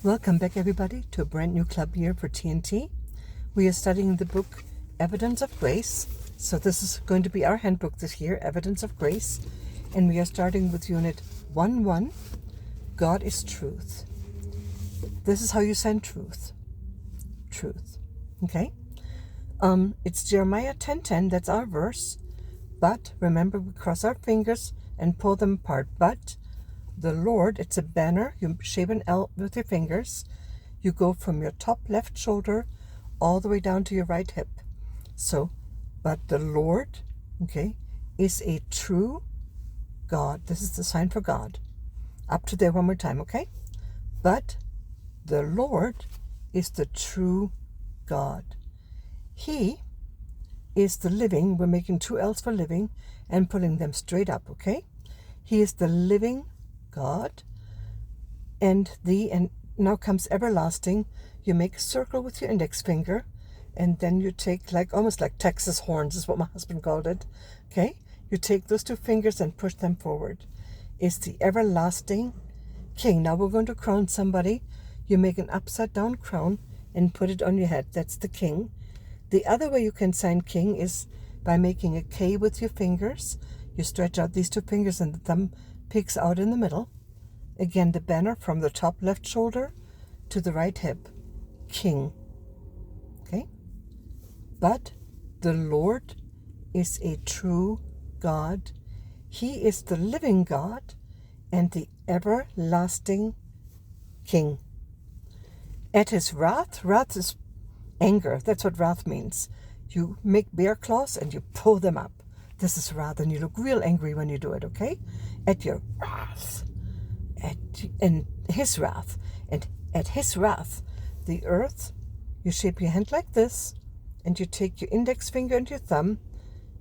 Welcome back, everybody, to a brand new club year for TNT. We are studying the book Evidence of Grace. So this is going to be our handbook this year, Evidence of Grace. And we are starting with Unit 1.1, God is Truth. This is how you send truth. Truth. Okay? It's Jeremiah 10:10, that's our verse. But, remember, we cross our fingers and pull them apart. But the Lord, it's a banner, you shape an L with your fingers. You go from your top left shoulder all the way down to your right hip. So, but the Lord, okay, is a true God. This is the sign for God. Up to there one more time, okay? But the Lord is the true God. He is the living, we're making two L's for living and pulling them straight up, okay? He is the living God, and now comes everlasting. You make a circle with your index finger, and then you take almost like Texas horns is what my husband called it. Okay, you take those two fingers and push them forward. It's the everlasting King. Now we're going to crown somebody. You make an upside down crown and put it on your head. That's the King. The other way you can sign King is by making a K with your fingers. You stretch out these two fingers and the thumb peeks out in the middle. Again, the banner from the top left shoulder to the right hip. King. Okay? But the Lord is a true God. He is the living God and the everlasting King. At his wrath is anger. That's what wrath means. You make bear claws and you pull them up. This is wrath, and you look real angry when you do it, okay? At your wrath. And his wrath. And at his wrath, the earth, you shape your hand like this, and you take your index finger and your thumb,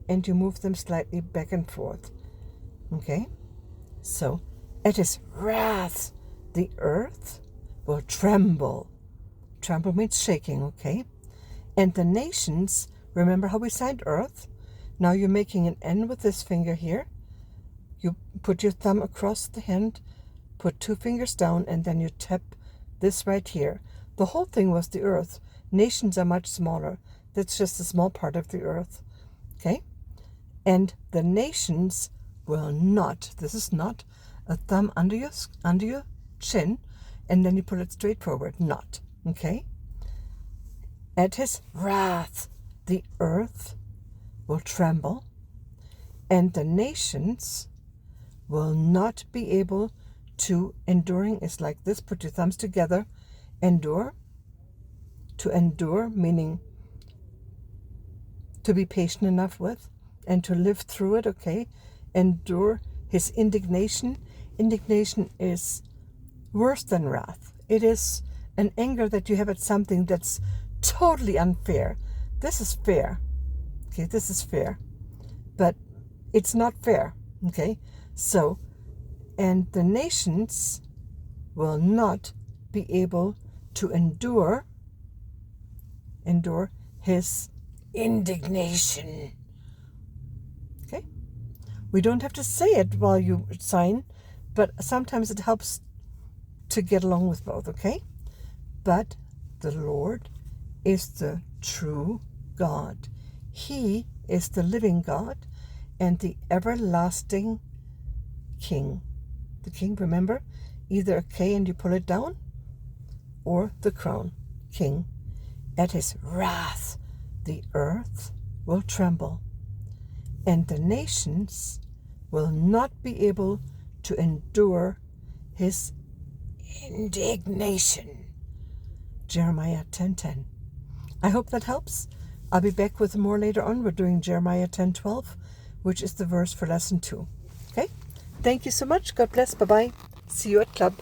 and you move them slightly back and forth. Okay? So, at his wrath, the earth will tremble. Tremble means shaking, okay? And the nations, remember how we signed earth? Now you're making an N with this finger here. You put your thumb across the hand, put two fingers down, and then you tap this right here. The whole thing was the earth. Nations are much smaller. That's just a small part of the earth. Okay? And the nations will not. This is not a thumb under your chin, and then you put it straight forward. Not. Okay? At his wrath, the earth will tremble, and the nations will not be able to. Enduring is like this. Put your thumbs together. Endure. To endure, meaning to be patient enough with and to live through it, okay? Endure his indignation. Indignation is worse than wrath. It is an anger that you have at something that's totally unfair. This is fair. Okay, this is fair. But it's not fair. Okay? So, and the nations will not be able to endure his indignation. Okay? We don't have to say it while you sign, but sometimes it helps to get along with both, okay? But the Lord is the true God. He is the living God and the everlasting King. The King, remember, either a K and you pull it down, or the crown. King. At his wrath, the earth will tremble, and the nations will not be able to endure his indignation. Jeremiah 10:10. I hope that helps. I'll be back with more later on. We're doing Jeremiah 10:12, which is the verse for lesson 2. Okay? Thank you so much. God bless. Bye-bye. See you at club.